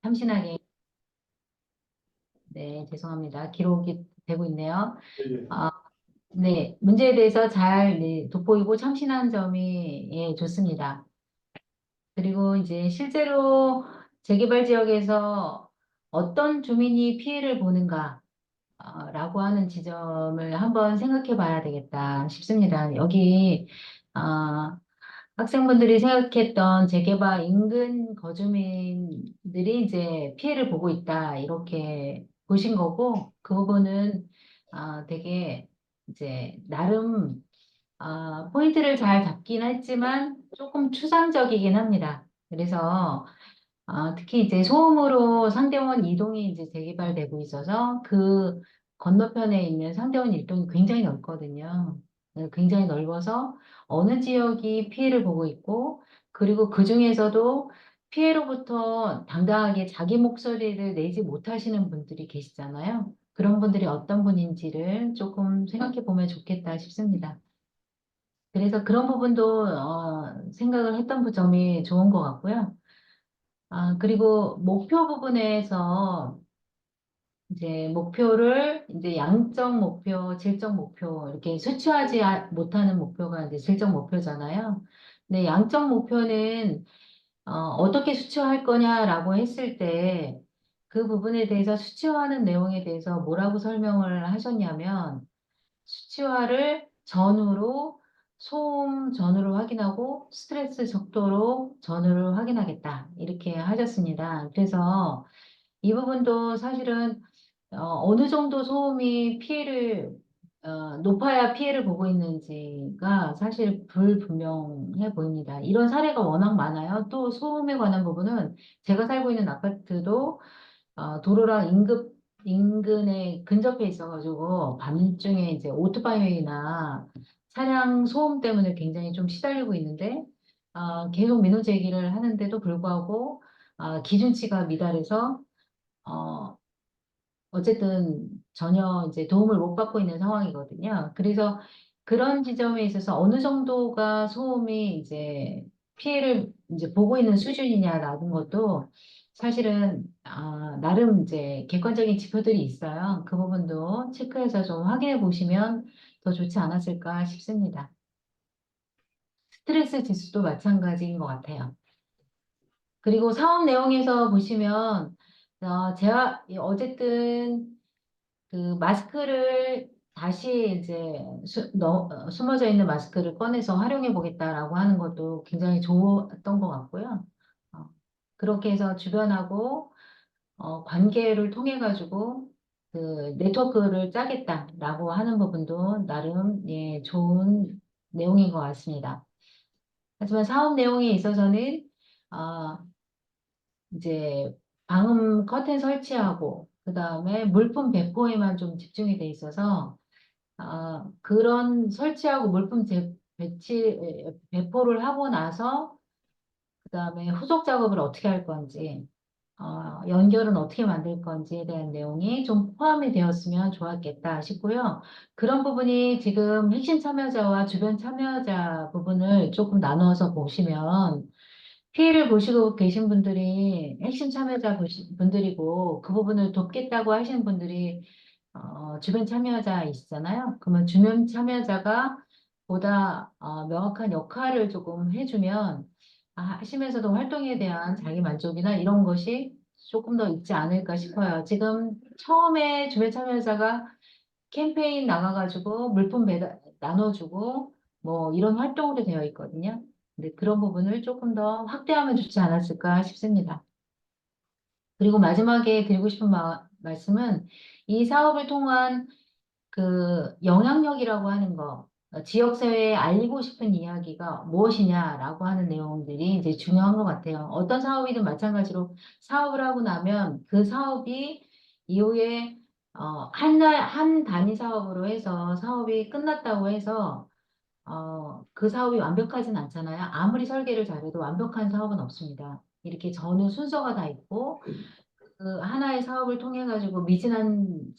참신하게, 네, 죄송합니다. 기록이 되고 있네요. 예, 아, 네, 문제에 대해서 잘 네, 돋보이고 참신한 점이 예, 좋습니다. 그리고 이제 실제로 재개발 지역에서 어떤 주민이 피해를 보는가, 라고 하는 지점을 한번 생각해 봐야 되겠다 싶습니다. 여기, 아, 학생분들이 생각했던 재개발 인근 거주민들이 이제 피해를 보고 있다, 이렇게 보신 거고, 그 부분은 되게 이제 나름 포인트를 잘 잡긴 했지만 조금 추상적이긴 합니다. 그래서 특히 이제 소음으로 상대원 이동이 이제 재개발되고 있어서 그 건너편에 있는 상대원 일동이 굉장히 넓거든요. 굉장히 넓어서 어느 지역이 피해를 보고 있고, 그리고 그 중에서도 피해로부터 당당하게 자기 목소리를 내지 못하시는 분들이 계시잖아요. 그런 분들이 어떤 분인지를 조금 생각해 보면 좋겠다 싶습니다. 그래서 그런 부분도 생각을 했던 점이 좋은 것 같고요. 그리고 목표 부분에서 이제 목표를 이제 양적 목표, 질적 목표 이렇게 수치하지 못하는 목표가 이제 질적 목표잖아요. 근데 양적 목표는 어떻게 수치화할 거냐라고 했을 때 그 부분에 대해서 수치화하는 내용에 대해서 뭐라고 설명을 하셨냐면 수치화를 전후로 소음 전후를 확인하고 스트레스 적도로 전후를 확인하겠다 이렇게 하셨습니다. 그래서 이 부분도 사실은 어느 정도 소음이 피해를 높아야 피해를 보고 있는지가 사실 불분명해 보입니다. 이런 사례가 워낙 많아요. 또 소음에 관한 부분은 제가 살고 있는 아파트도 도로랑 인근에 근접해 있어가지고 밤중에 이제 오토바이나 차량 소음 때문에 굉장히 좀 시달리고 있는데 계속 민원 제기를 하는데도 불구하고 기준치가 미달해서 어, 어쨌든 전혀 이제 도움을 못 받고 있는 상황이거든요. 그래서 그런 지점에 있어서 어느 정도가 소음이 이제 피해를 이제 보고 있는 수준이냐라는 것도 사실은 나름 이제 객관적인 지표들이 있어요. 그 부분도 체크해서 좀 확인해 보시면 더 좋지 않았을까 싶습니다. 스트레스 지수도 마찬가지인 것 같아요. 그리고 사업 내용에서 보시면 제가 어쨌든 그 마스크를 다시 이제 숨어져 있는 마스크를 꺼내서 활용해 보겠다라고 하는 것도 굉장히 좋았던 것 같고요. 어, 그렇게 해서 주변하고 관계를 통해 가지고 그 네트워크를 짜겠다라고 하는 부분도 나름 예, 좋은 내용인 것 같습니다. 하지만 사업 내용에 있어서는 어, 이제 방음 커튼 설치하고 그다음에 물품 배포에만 좀 집중이 돼 있어서 그런 설치하고 물품 배포를 하고 나서 그다음에 후속 작업을 어떻게 할 건지 연결은 어떻게 만들 건지에 대한 내용이 좀 포함이 되었으면 좋았겠다 싶고요. 그런 부분이 지금 핵심 참여자와 주변 참여자 부분을 조금 나눠서 보시면 피해를 보시고 계신 분들이 핵심 참여자 분들이고 그 부분을 돕겠다고 하시는 분들이 주변 참여자이시잖아요. 그러면 주변 참여자가 보다 명확한 역할을 조금 해주면 하시면서도 활동에 대한 자기 만족이나 이런 것이 조금 더 있지 않을까 싶어요. 지금 처음에 주변 참여자가 캠페인 나가가지고 물품 배달 나눠주고 뭐 이런 활동으로 되어 있거든요. 근데 그런 부분을 조금 더 확대하면 좋지 않았을까 싶습니다. 그리고 마지막에 드리고 싶은 말씀은 이 사업을 통한 그 영향력이라고 하는 거, 지역사회에 알리고 싶은 이야기가 무엇이냐라고 하는 내용들이 이제 중요한 것 같아요. 어떤 사업이든 마찬가지로 사업을 하고 나면 그 사업이 이후에 한 단위 사업으로 해서 사업이 끝났다고 해서 그 사업이 완벽하진 않잖아요. 아무리 설계를 잘해도 완벽한 사업은 없습니다. 이렇게 전후 순서가 다 있고 그 하나의 사업을 통해 가지고 미진한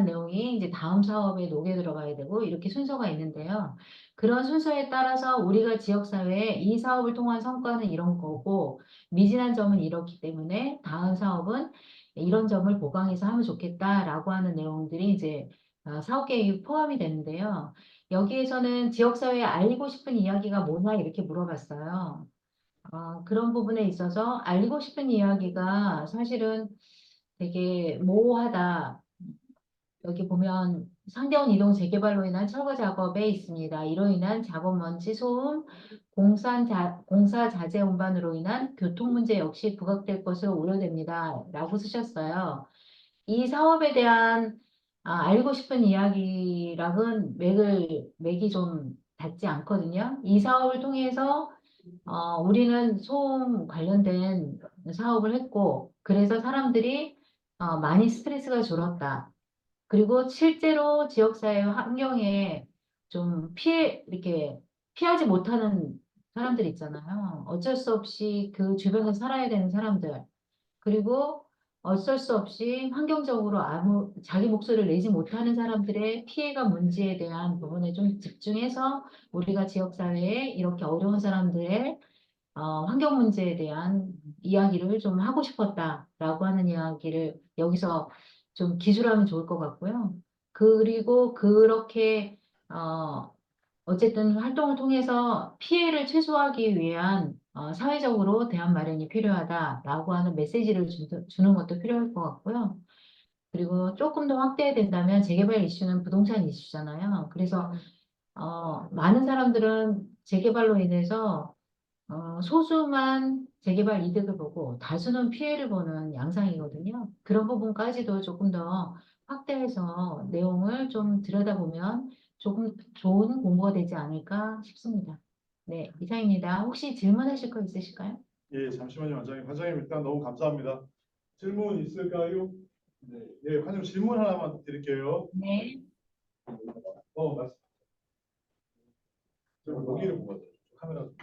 내용이 이제 다음 사업에 녹여 들어가야 되고 이렇게 순서가 있는데요. 그런 순서에 따라서 우리가 지역사회에 이 사업을 통한 성과는 이런 거고 미진한 점은 이렇기 때문에 다음 사업은 이런 점을 보강해서 하면 좋겠다라고 하는 내용들이 이제 사업 계획에 포함이 되는데요. 여기에서는 지역사회에 알리고 싶은 이야기가 뭐냐 이렇게 물어봤어요. 그런 부분에 있어서 알리고 싶은 이야기가 사실은 되게 모호하다. 여기 보면 상대원 이동 재개발로 인한 철거 작업에 있습니다. 이로 인한 작업 먼지, 소음, 공사 자재 운반으로 인한 교통 문제 역시 부각될 것으로 우려됩니다. 라고 쓰셨어요. 이 사업에 대한 알고 싶은 이야기랑은 맥이 좀 닿지 않거든요. 이 사업을 통해서 우리는 소음 관련된 사업을 했고, 그래서 사람들이 많이 스트레스가 줄었다. 그리고 실제로 지역사회 환경에 좀 이렇게 피하지 못하는 사람들 있잖아요. 어쩔 수 없이 그 주변에 살아야 되는 사람들. 그리고 어쩔 수 없이 환경적으로 자기 목소리를 내지 못하는 사람들의 피해가 문제에 대한 부분에 좀 집중해서 우리가 지역사회에 이렇게 어려운 사람들의 환경 문제에 대한 이야기를 좀 하고 싶었다라고 하는 이야기를 여기서 좀 기술하면 좋을 것 같고요. 그리고 그렇게 어쨌든 활동을 통해서 피해를 최소화하기 위한 사회적으로 대안 마련이 필요하다라고 하는 메시지를 주는 것도 필요할 것 같고요. 그리고 조금 더 확대된다면 재개발 이슈는 부동산 이슈잖아요. 그래서 많은 사람들은 재개발로 인해서 소수만 재개발 이득을 보고 다수는 피해를 보는 양상이거든요. 그런 부분까지도 조금 더 확대해서 내용을 좀 들여다보면 조금 좋은 공부가 되지 않을까 싶습니다. 네, 이상입니다. 혹시 질문하실 거 있으실까요? 예, 잠시만요, 원장님. 원장님 일단 너무 감사합니다. 질문 있을까요? 네, 예, 원장님 질문 하나만 드릴게요. 네. 맞습니다. 저 여기를 보고 카메라 좀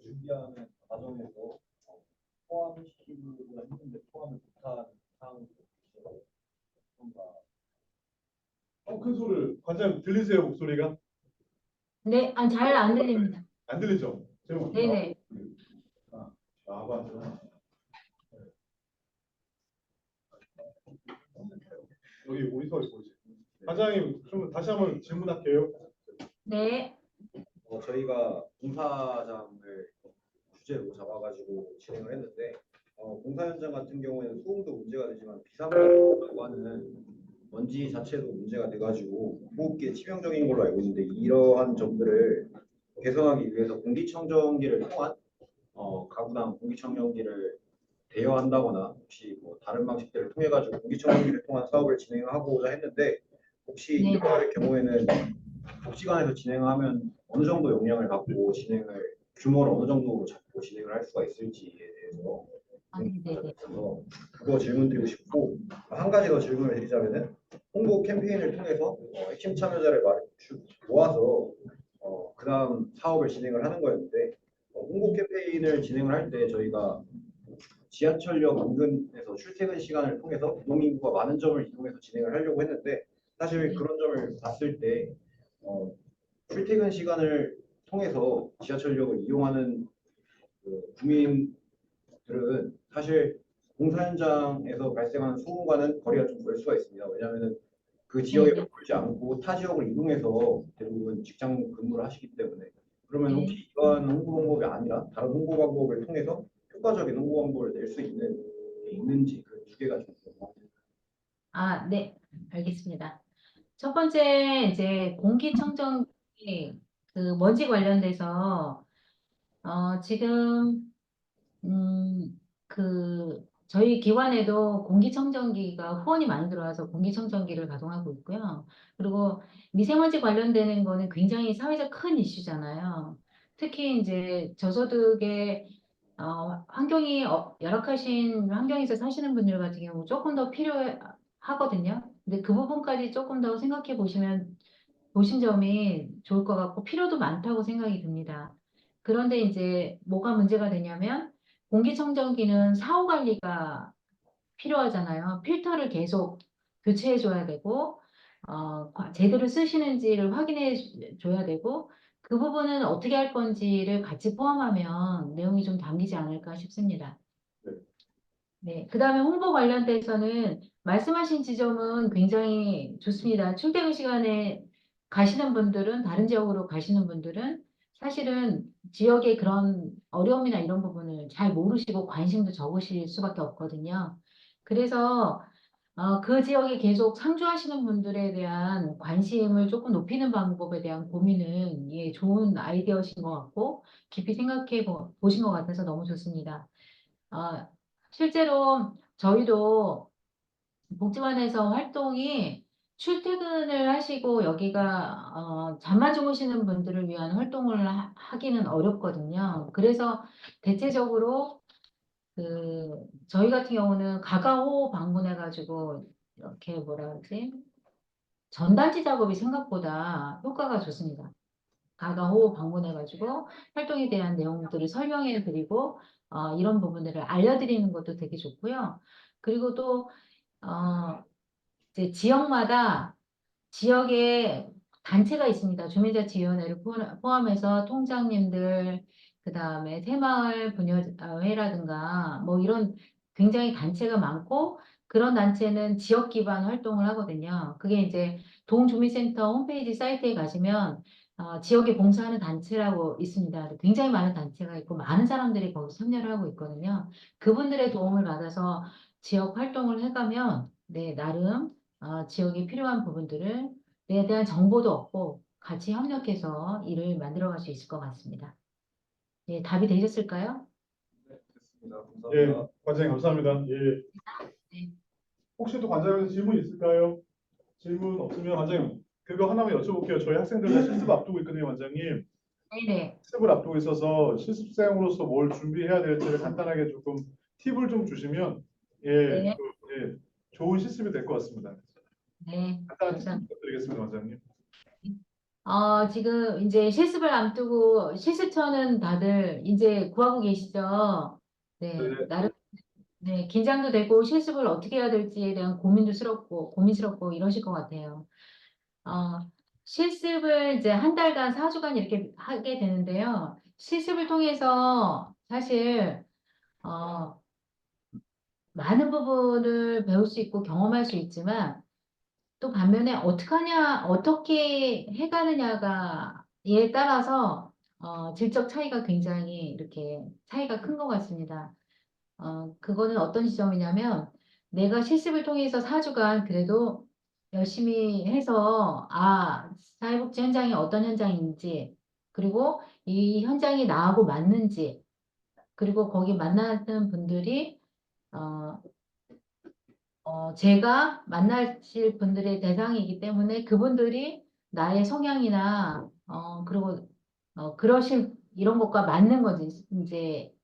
준비하는 과정에서 포함시키기가 힘든데 포함을 못한 상황이 있어서 뭔가 큰 소리를 관장님 들리세요 목소리가? 네, 잘 안 들립니다. 안 들리죠? 제가 네네. 맞아. 여기 모니터에 보이지? 관장님 좀 다시 한번 질문할게요. 네. 저희가 공사장을 주제로 잡아가지고 진행을 했는데 공사 현장 같은 경우에는 소음도 문제가 되지만 비상구라고 하는 먼지 자체도 문제가 돼가지고 호흡기에 치명적인 걸로 알고 있는데 이러한 점들을 개선하기 위해서 공기청정기를 통한 가구당 공기청정기를 대여한다거나 혹시 뭐 다른 방식들을 통해 가지고 공기청정기를 통한 사업을 진행하고자 했는데 혹시 네. 이러할 경우에는 복지관에서 진행하면 어느 정도 역량을 갖고 진행을 규모를 어느 정도로 잡고 진행을 할 수가 있을지에 대해서 네네. 그래서 그거 질문드리고 싶고 한 가지 더 질문을 드리자면은 홍보 캠페인을 통해서 핵심 참여자를 모아서 그다음 사업을 진행을 하는 거였는데 홍보 캠페인을 진행을 할 때 저희가 지하철역 인근에서 출퇴근 시간을 통해서 이동인구가 많은 점을 이용해서 진행을 하려고 했는데 사실 그런 점을 봤을 때 출퇴근 시간을 통해서 지하철역을 이용하는 국민들은 사실 공사 현장에서 발생하는 소음과는 거리가 좀 멀 수가 있습니다. 왜냐하면 그 지역에 네네. 머물지 않고 타 지역을 이동해서 대부분 직장 근무를 하시기 때문에 그러면 네. 혹시 이러한 홍보 방법이 아니라 다른 홍보 방법을 통해서 효과적인 홍보 방법을 낼 수 있는 게 있는지 그 두 개가 좀 궁금합니다. 네. 알겠습니다. 첫 번째, 이제 공기청정기, 그 먼지 관련돼서, 지금, 저희 기관에도 공기청정기가 후원이 많이 들어와서 공기청정기를 가동하고 있고요. 그리고 미세먼지 관련되는 거는 굉장히 사회적 큰 이슈잖아요. 특히 이제 저소득의 환경이 열악하신 환경에서 사시는 분들 같은 경우 조금 더 필요하거든요. 근데 그 부분까지 조금 더 생각해 보신 점이 좋을 것 같고 필요도 많다고 생각이 듭니다. 그런데 이제 뭐가 문제가 되냐면 공기청정기는 사후 관리가 필요하잖아요. 필터를 계속 교체해 줘야 되고 제대로 쓰시는지를 확인해 줘야 되고, 그 부분은 어떻게 할 건지를 같이 포함하면 내용이 좀 담기지 않을까 싶습니다. 네. 네. 그 다음에 홍보 관련돼서는 말씀하신 지점은 굉장히 좋습니다. 출퇴근 시간에 가시는 분들은, 다른 지역으로 가시는 분들은 사실은 지역의 그런 어려움이나 이런 부분을 잘 모르시고 관심도 적으실 수밖에 없거든요. 그래서 그 지역에 계속 상주하시는 분들에 대한 관심을 조금 높이는 방법에 대한 고민은 예, 좋은 아이디어신 것 같고 깊이 생각해 보신 것 같아서 너무 좋습니다. 아, 실제로 저희도 복지관에서 활동이 출퇴근을 하시고 여기가 잠만 주무시는 분들을 위한 활동을 하기는 어렵거든요. 그래서 대체적으로 저희 같은 경우는 가가호 방문해가지고 이렇게 뭐라 그러지? 전단지 작업이 생각보다 효과가 좋습니다. 가가호 방문해가지고 활동에 대한 내용들을 설명해 드리고 이런 부분들을 알려드리는 것도 되게 좋고요. 그리고 또 이제 지역마다 지역에 단체가 있습니다. 주민자치위원회를 포함해서 통장님들, 그 다음에 새마을 분여회라든가 뭐 이런 굉장히 단체가 많고 그런 단체는 지역 기반 활동을 하거든요. 그게 이제 동주민센터 홈페이지 사이트에 가시면 지역에 봉사하는 단체라고 있습니다. 굉장히 많은 단체가 있고 많은 사람들이 거기 참여를 하고 있거든요. 그분들의 도움을 받아서 지역 활동을 해가면 네, 나름 지역에 필요한 부분들을 에 대한 정보도 얻고 같이 협력해서 일을 만들어갈 수 있을 것 같습니다. 예, 답이 되셨을까요? 됐습니다. 예, 감사합니다. 관장님 감사합니다. 예. 네. 혹시 또 관장님 질문 있을까요? 질문 없으면 관장님 그거 하나만 여쭤볼게요. 저희 학생들 다 실습 앞두고 있거든요, 관장님. 네네. 실습을 앞두고 있어서 실습생으로서 뭘 준비해야 될지를 간단하게 조금 팁을 좀 주시면 예, 네. 예, 좋은 실습이 될 것 같습니다. 네. 간단한 팁 감사합니다. 부탁드리겠습니다, 관장님. 지금 이제 실습을 앞두고 실습처는 다들 이제 구하고 계시죠? 네. 네. 나름 네, 긴장도 되고 실습을 어떻게 해야 될지에 대한 고민스럽고 이러실 것 같아요. 어, 실습을 이제 한 달간, 4주간 이렇게 하게 되는데요. 실습을 통해서 사실, 어, 많은 부분을 배울 수 있고 경험할 수 있지만 또 반면에 어떻게 해가느냐에 따라서 질적 차이가 굉장히 이렇게 차이가 큰 것 같습니다. 그거는 어떤 지점이냐면 내가 실습을 통해서 4주간 그래도 열심히 해서 사회복지 현장이 어떤 현장인지 그리고 이 현장이 나하고 맞는지 그리고 거기 만나는 분들이 어, 제가 만나실 분들의 대상이기 때문에 그분들이 나의 성향이나 그리고 그러신 이런 것과 맞는 건지 이제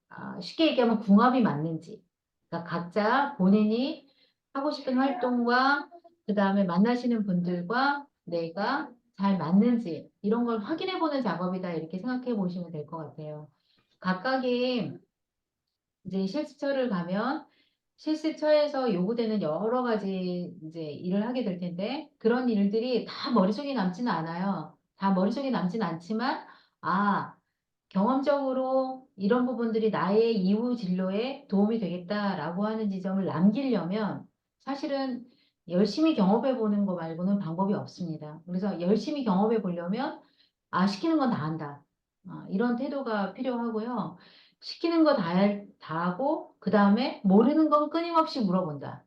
쉽게 얘기하면 궁합이 맞는지 그러니까 각자 본인이 하고 싶은 활동과 그 다음에 만나시는 분들과 내가 잘 맞는지 이런 걸 확인해 보는 작업이다 이렇게 생각해 보시면 될 것 같아요. 각각의 이제 실습처를 가면 실습처에서 요구되는 여러 가지 이제 일을 하게 될 텐데 그런 일들이 다 머릿속에 남지는 않아요. 다 머릿속에 남지는 않지만 아, 경험적으로 이런 부분들이 나의 이후 진로에 도움이 되겠다라고 하는 지점을 남기려면 사실은 열심히 경험해 보는 거 말고는 방법이 없습니다. 그래서 열심히 경험해 보려면 시키는 건 다 한다. 이런 태도가 필요하고요. 시키는 거 다 하고 그 다음에 모르는 건 끊임없이 물어본다.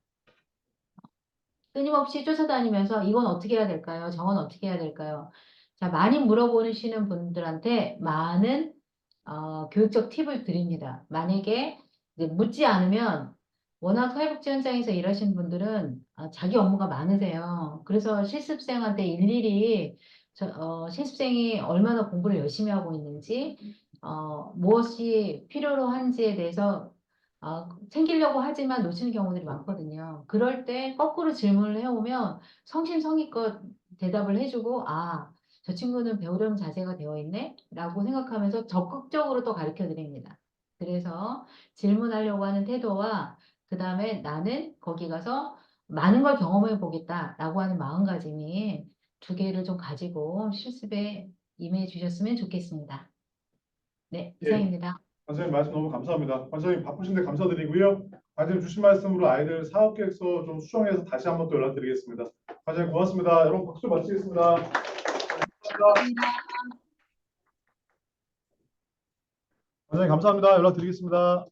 끊임없이 쫓아다니면서 이건 어떻게 해야 될까요? 저건 어떻게 해야 될까요? 자, 많이 물어보시는 분들한테 많은 교육적 팁을 드립니다. 만약에 이제 묻지 않으면 워낙 사회복지 현장에서 일하시는 분들은 자기 업무가 많으세요. 그래서 실습생한테 일일이 실습생이 얼마나 공부를 열심히 하고 있는지 무엇이 필요로 한지에 대해서 챙기려고 하지만 놓치는 경우들이 많거든요. 그럴 때 거꾸로 질문을 해오면 성심성의껏 대답을 해주고 저 친구는 배우려는 자세가 되어 있네? 라고 생각하면서 적극적으로 또 가르쳐 드립니다. 그래서 질문하려고 하는 태도와 그 다음에 나는 거기 가서 많은 걸 경험해 보겠다라고 하는 마음가짐이 두 개를 좀 가지고 실습에 임해 주셨으면 좋겠습니다. 네, 예. 이상입니다. 관장님 말씀 너무 감사합니다. 관장님 바쁘신데 감사드리고요. 관장님 주신 말씀으로 아이들 사업계획서 좀 수정해서 다시 한번 또 연락드리겠습니다. 관장님 고맙습니다. 여러분 박수 마치겠습니다. 감사합니다. 관장님 감사합니다. 연락드리겠습니다.